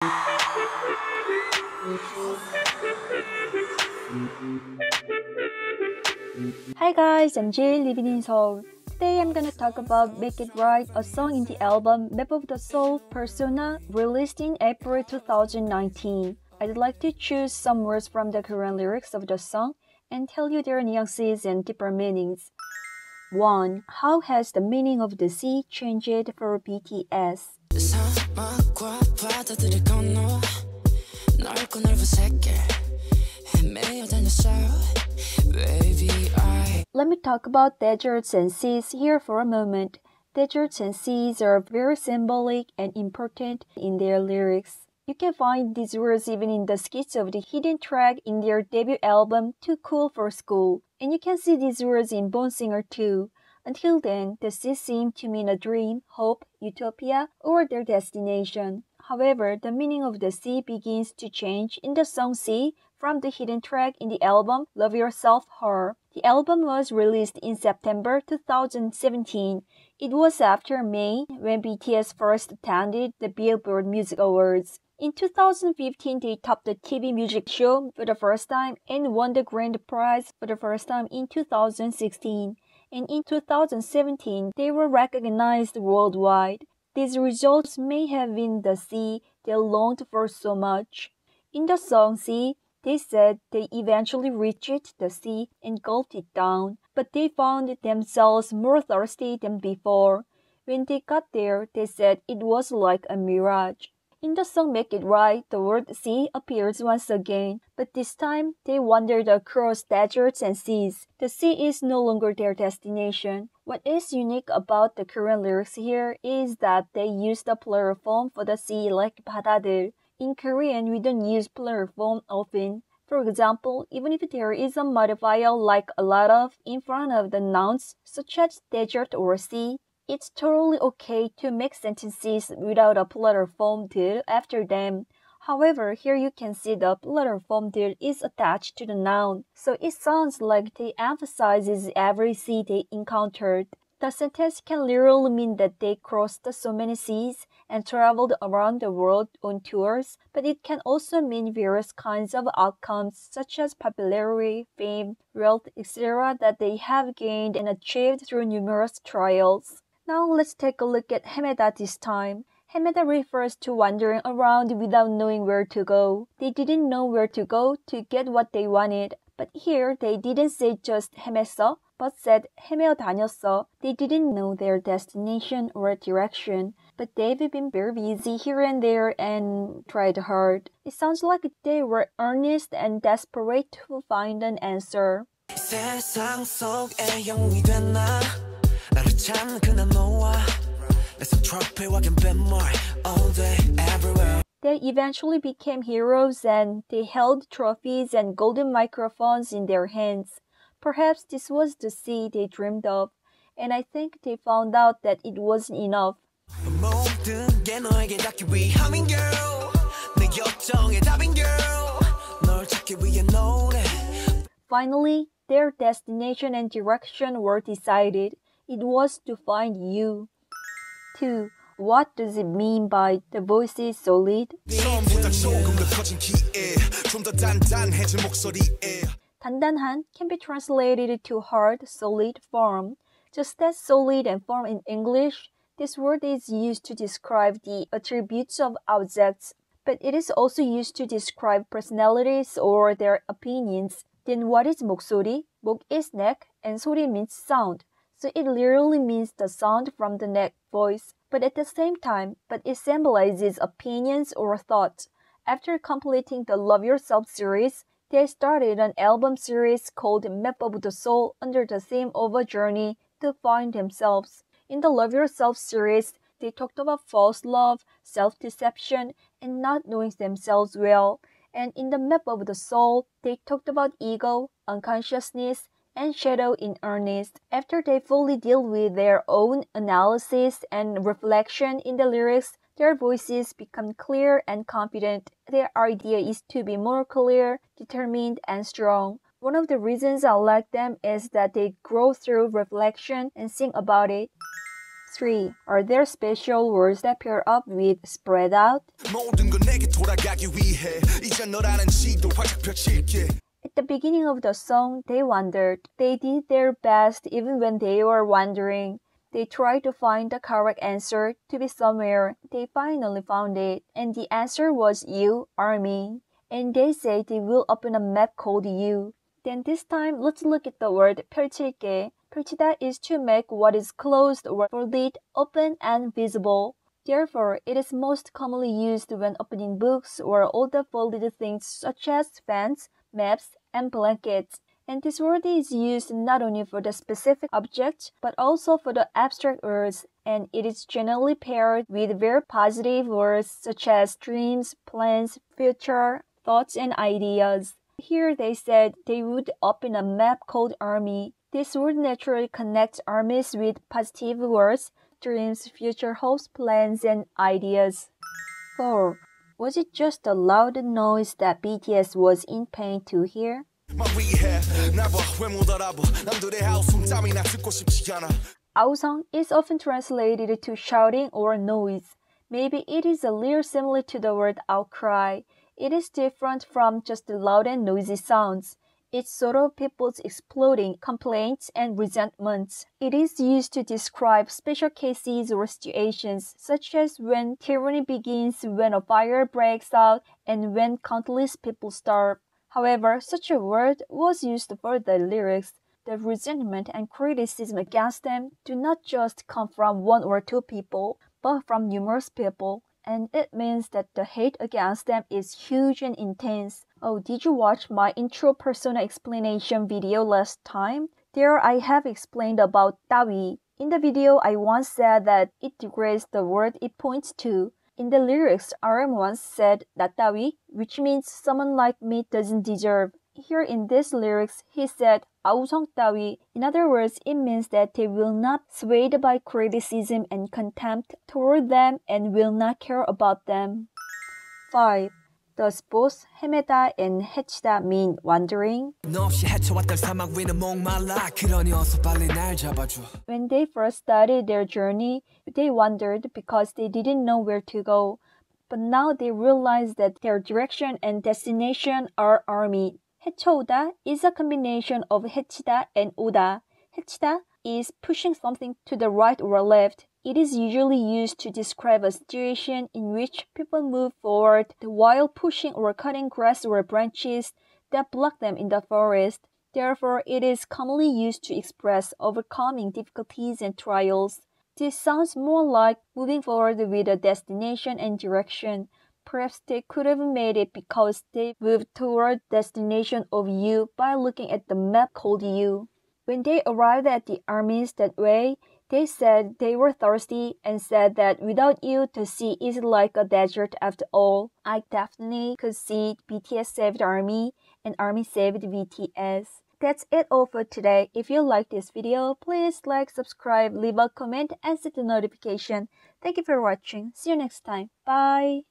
Hi guys, I'm Jay living in Seoul. Today I'm gonna talk about Make It Right, a song in the album Map of the Soul Persona, released in April 2019. I'd like to choose some words from the Korean lyrics of the song and tell you their nuances and deeper meanings. 1. How has the meaning of the sea changed for BTS? 사막과 바다들을 건너 넓고 넓은 세계 헤매어 다녔어 baby I Let me talk about deserts and seas here for a moment. Deserts and seas are very symbolic and important in their lyrics. You can find these words even in the skits of the hidden track in their debut album Too Cool for School. And you can see these words in Bone Singer too. Until then, the sea seemed to mean a dream, hope, utopia, or their destination. However, the meaning of the sea begins to change in the song Sea from the hidden track in the album Love Yourself Her. The album was released in September 2017. It was after May when BTS first attended the Billboard Music Awards. In 2015, they topped the TV music show for the first time and won the grand prize for the first time in 2016. And in 2017, they were recognized worldwide. These results may have been the sea they longed for so much. In the song Sea, they said they eventually reached the sea and gulped it down, but they found themselves more thirsty than before. When they got there, they said it was like a mirage. In the song Make It Right, the word sea appears once again, but this time they wandered across deserts and seas. The sea is no longer their destination. What is unique about the Korean lyrics here is that they use the plural form for the sea like 바다들. In Korean, we don't use plural form often. For example, even if there is a modifier like a lot of in front of the nouns such as desert or sea, it's totally okay to make sentences without a plural form 들 after them. However, here you can see the plural form 들 is attached to the noun, so it sounds like they emphasizes every sea they encountered. The sentence can literally mean that they crossed so many seas and traveled around the world on tours, but it can also mean various kinds of outcomes such as popularity, fame, wealth, etc. that they have gained and achieved through numerous trials. Now let's take a look at Hemeda this time. Hemeda refers to wandering around without knowing where to go. They didn't know where to go to get what they wanted. But here they didn't say just 헤맸어, but said 헤매어 다녔어. They didn't know their destination or direction, but they've been very busy here and there and tried hard. It sounds like they were earnest and desperate to find an answer. 세상 속에 영웅이 됐나 나를 찾는 그날 너와 내손 트로피와 갬벨물 all day everywhere. They eventually became heroes and they held trophies and golden microphones in their hands. Perhaps this was the sea they dreamed of, and I think they found out that it wasn't enough. 모든 게 너에게 닿기 위함인 girl 내 요청의 답인 girl 널 찾기 위해 노래. Finally, their destination and direction were decided. It was to find you. 2. What does it mean by the voice is solid? 단단한 can be translated to hard, solid, firm. Just as solid and firm in English, this word is used to describe the attributes of objects, but it is also used to describe personalities or their opinions. Then what is 목소리? 목 is neck and 소리 means sound. So it literally means the sound from the neck, voice, but at the same time, it symbolizes opinions or thoughts. After completing the Love Yourself series, they started an album series called Map of the Soul under the theme of a journey to find themselves. In the Love Yourself series, they talked about false love, self-deception, and not knowing themselves well. And in the Map of the Soul, they talked about ego, unconsciousness, and shadow in earnest. After they fully deal with their own analysis and reflection in the lyrics, their voices become clear and confident. Their idea is to be more clear, determined, and strong. One of the reasons I like them is that they grow through reflection and sing about it. 3. Are there special words that pair up with spread out? 모든 건 내게 돌아가기 위해 이제 너라는 지도 활짝 펼칠게. At the beginning of the song, they wondered. They did their best even when they were wondering. They tried to find the correct answer to be somewhere. They finally found it, and the answer was U, Army. And they say they will open a map called U. Then this time, let's look at the word 펼칠게. 펼치다 is to make what is closed or folded open and visible. Therefore, it is most commonly used when opening books or other folded things such as fans, maps, and blankets. And this word is used not only for the specific object, but also for the abstract words, and it is generally paired with very positive words such as dreams, plans, future, thoughts, and ideas. Here they said they would open a map called Army. This word naturally connects armies with positive words, dreams, future hopes, plans, and ideas. 4. Was it just a loud noise that BTS was in pain to hear? 아우성 is often translated to shouting or noise. Maybe it is a little similar to the word outcry. It is different from just the loud and noisy sounds. It's sort of people's exploding complaints and resentments. It is used to describe special cases or situations, such as when tyranny begins, when a fire breaks out, and when countless people starve. However, such a word was used for the lyrics. The resentment and criticism against them do not just come from one or two people, but from numerous people. And it means that the hate against them is huge and intense. Oh, did you watch my intro persona explanation video last time? There I have explained about 따위. In the video, I once said that it degrades the word it points to. In the lyrics, RM once said 나 따위, which means someone like me doesn't deserve. Here in this lyrics, he said 아우성 따위. In other words, it means that they will not swayed by criticism and contempt toward them and will not care about them. 5. Does both Hemeda and hechida mean wandering? When they first started their journey, they wandered because they didn't know where to go. But now they realize that their direction and destination are army. 헤쳐오다 is a combination of hechida and 오다. hechida is pushing something to the right or left. It is usually used to describe a situation in which people move forward while pushing or cutting grass or branches that block them in the forest. Therefore, it is commonly used to express overcoming difficulties and trials. This sounds more like moving forward with a destination and direction. Perhaps they could have made it because they moved toward the destination of U by looking at the map called U. When they arrived at the armies that way, they said they were thirsty and said that without you, the sea is like a desert after all. I definitely could see BTS saved Army and Army saved BTS. That's it all for today. If you like this video, please like, subscribe, leave a comment, and set the notification. Thank you for watching. See you next time. Bye!